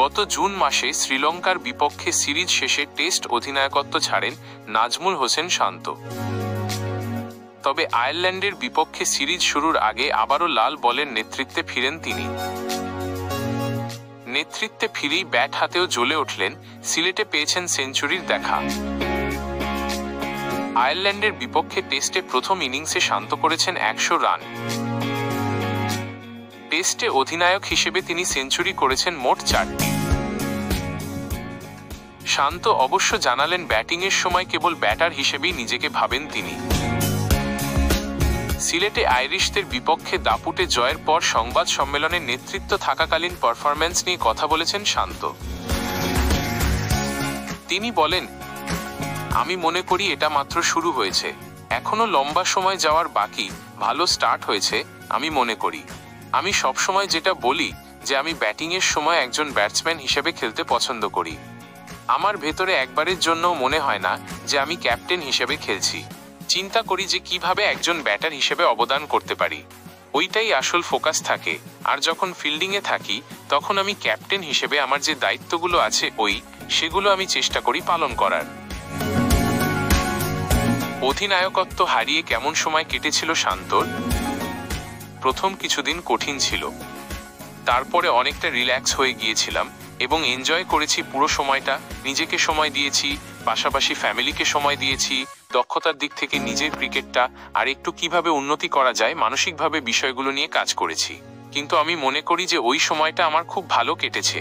গত জুন মাসে শ্রীলঙ্কার বিপক্ষে সিরিজ শেষে টেস্ট অধিনায়কত্ব ছাড়েন নাজমুল হোসেন শান্ত। তবে আয়ারল্যান্ডের বিপক্ষে সিরিজ শুরুর আগে আবারও লাল বলের নেতৃত্বে ফিরেন তিনি। নেতৃত্বে ফিরেই ব্যাট হাতেও জ্বলে উঠলেন, সিলেটে পেয়েছেন সেঞ্চুরির দেখা। আয়ারল্যান্ডের বিপক্ষে টেস্টে প্রথম ইনিংসে শান্ত করেছেন 100 রান। টেস্টে অধিনায়ক হিসেবে তিনি সেঞ্চুরি করেছেন মোট 4টি। শান্ত অবশ্য জানালেন, ব্যাটিংয়ের সময় কেবল ব্যাটার হিসেবেই নিজেকে ভাবেন তিনি। সিলেটে আইরিশদের বিপক্ষে দাপুটে জয়ের পর সংবাদ সম্মেলনে নেতৃত্ব থাকাকালীন পারফরম্যান্স নিয়ে কথা বলেছেন শান্ত। তিনি বলেন, আমি মনে করি এটা মাত্র শুরু হয়েছে, এখনো লম্বা সময় যাওয়ার বাকি। ভালো স্টার্ট হয়েছে আমি মনে করি। আমি সবসময় যেটা বলি যে আমি ব্যাটিংয়ের সময় একজন ব্যাটসম্যান হিসেবে খেলতে পছন্দ করি। আমার ভেতরে একবারের জন্যও মনে হয় না যে আমি ক্যাপ্টেন হিসেবে খেলছি। চিন্তা করি যে কিভাবে একজন ব্যাটার হিসেবে অবদান করতে পারি, ওইটাই আসল ফোকাস থাকে। আর যখন ফিল্ডিংয়ে থাকি তখন আমি ক্যাপ্টেন হিসেবে আমার যে দায়িত্বগুলো আছে সেগুলো আমি চেষ্টা করি পালন করার। অধিনায়কত্ব হারিয়ে কেমন সময় কেটেছিল শান্তর? প্রথম কিছুদিন কঠিন ছিল, তারপরে অনেকটা রিল্যাক্স হয়ে গিয়েছিলাম এবং এনজয় করেছি পুরো সময়টা। নিজেকে সময় দিয়েছি, পাশাপাশি ফ্যামিলিকে সময় দিয়েছি। দক্ষতার দিক থেকে নিজের ক্রিকেটটা আর একটু কিভাবে উন্নতি করা যায় মানসিকভাবে বিষয়গুলো নিয়ে কাজ করেছি। কিন্তু আমি মনে করি যে ওই সময়টা আমার খুব ভালো কেটেছে।